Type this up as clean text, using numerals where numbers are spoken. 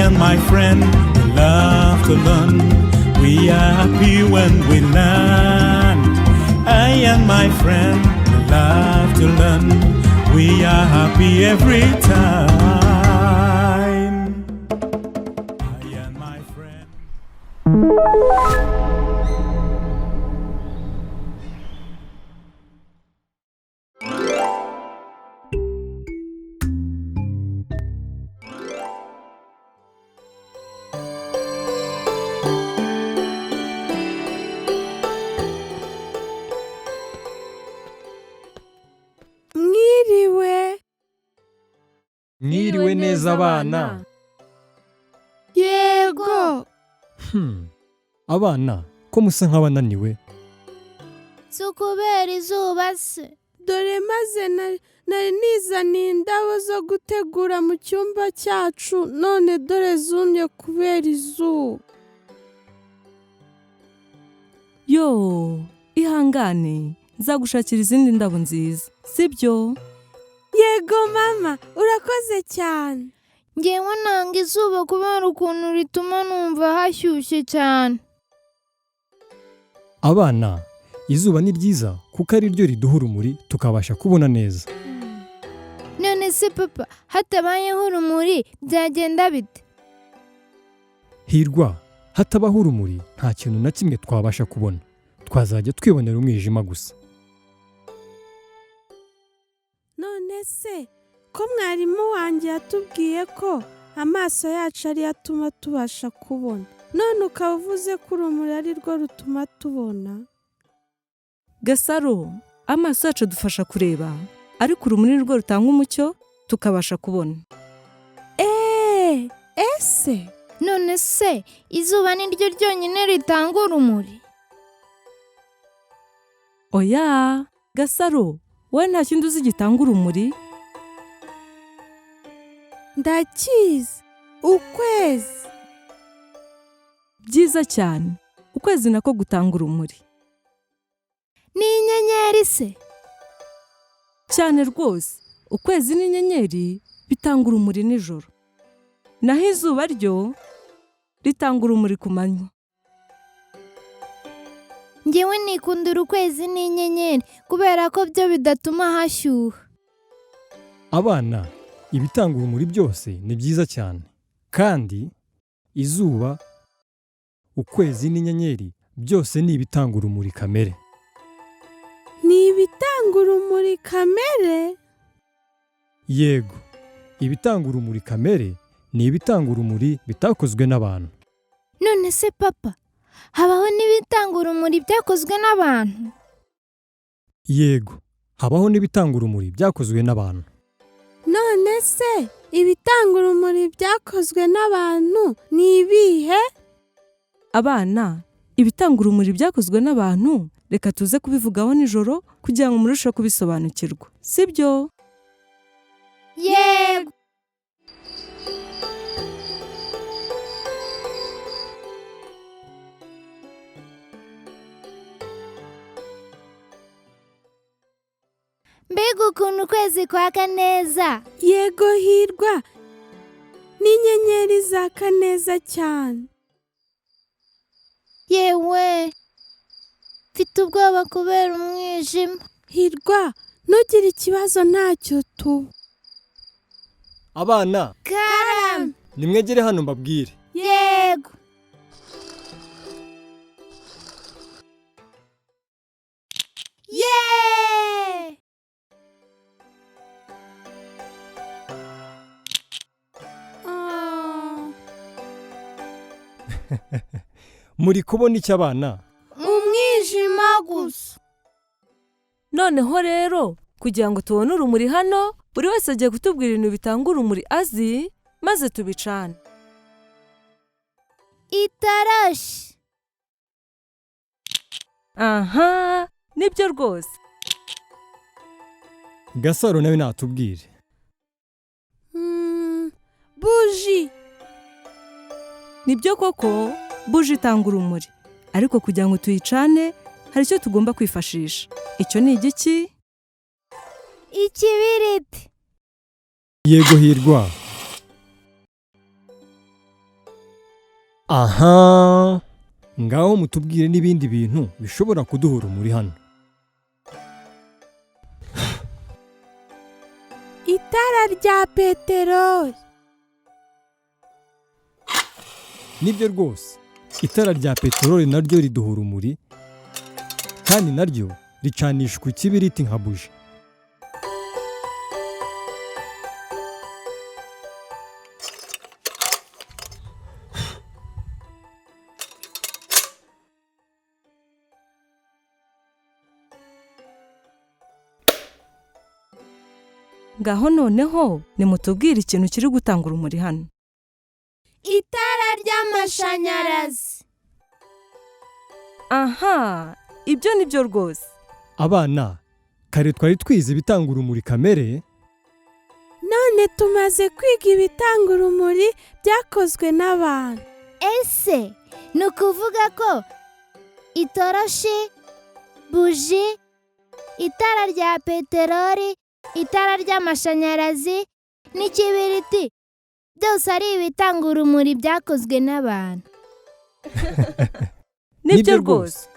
and my friend, we love to learn. We are happy when we learn. I and my friend, we love to learn. We are happy every time. I and my friend. Mwiriwe neza abana. Yego. Abana ko musa nk'abananiwe? Si ukubera izuba se. Dore maze nari nizaniye indabo zo gutegura mu cyumba cyacu, none dore zumye kubera izuba. Yo, ihangane, nzagushakira izindi ndabo nziza, sibyo? Yego mama, urakoze cyane. Ngewe nanga izuba kubera ukuntu rituma numva hashyushye cyane. Abana, izuba ni ryiza kuko ari ryo riduha urumuri tukabasha kubona neza. None se papa, hatabayeho urumuri byagenda bite? Hirwa, hatabaho urumuri nta kintu na kimwe twabasha kubona. Twazajya twibonera umwijima gusa. None se ko mwarimu wanjye yatubwiye ko amaso yacu ari atuma tubasha kubona, none ukaba uvuze ko urumuri ari rwo rutuma tubona? Gasaro, amaso yacu adufasha kureba, ariko urumuri rwo rutanga umucyo tukabasha kubona. Ese none se izuba ni ryo ryonyine ritanga urumuri? Oya, Gasaro, wowe nta kindi uzi gitanga urumuri? Ndakizi, ukwezi. Byiza cyane, ukwezi nako gutanga urumuri. Ni inyenyeri se? Cyane rwose, ukwezi n'inyenyeri bitanga urumuri nijoro, naho izuba ryo ritanga urumuri ku manywa. Ngewe nikundira ukwezi n'inyenyeri kubera ko byo bidatuma hashyuha. Abana, ibitanga urumuri byose ni byiza cyane, kandi izuba, ukwezi n'inyenyeri byose ni ibitanga urumuri kamere. Ni ibitanga urumuri kamere? Yego, ibitanga urumuri kamere ni ibitanga urumuri bitakozwe n'abantu. None se papa, habaho n'ibitanga urumuri byakozwe n'abantu? Yego, habaho n'ibitanga urumuri byakozwe n'abantu. None se ibitanga urumuri byakozwe n'abantu ni ibihe? Abana, ibitanga urumuri byakozwe n'abantu reka tuze kubivugaho nijoro kugira ngo murusheho kubisobanukirwa, sibyo? Yego. Mbega ukuntu ukwezi kwaka neza. Yego Hirwa, n'inyenyeri zaka neza cyane. Yewe, mfite ubwoba kubera umwijima. Hirwa, ntugire ikibazo ntacyo tuba. Abana, Karame. nimwegere hano mbabwire. Yego. Yeee! Muri kubona iki abana? Umwijima gusa. Noneho rero, kugira ngo tubone urumuri hano, buri wese agiye kutubwira ibintu bitanga urumuri azi, maze tubicane. Itarashi. Aha, nibyo rwose. Gasaro nawe natubwire. Buji. Nibyo koko, buji itanga urumuri, ariko kugira ngo tuyicane hari icyo tugomba kwifashisha. Icyo ni igiki? Ikibiriti. Yego Hirwa. aha ngaho mutubwire n'ibindi bintu bishobora kuduha urumuri hano. itara rya peteroli. Nibyo rwose, itara rya peteroli naryo riduha urumuri kandi naryo ricanishwa ikibiriti nka buji. ngaho noneho nimutubwire ikintu kiri gutanga urumuri hano. itara ry'amashanyarazi. aha ibyo ni byo rwose. Abana, kare twari twize ibitanga urumuri kamere, none tumaze kwiga ibitanga urumuri byakozwe n'abantu. ese ni ukuvuga ko itoroshi, buji, itara rya peteroli, itara ry'amashanyarazi n'ikibiriti byose ari ibitanga urumuri byakozwe n'abantu? nibyo rwose.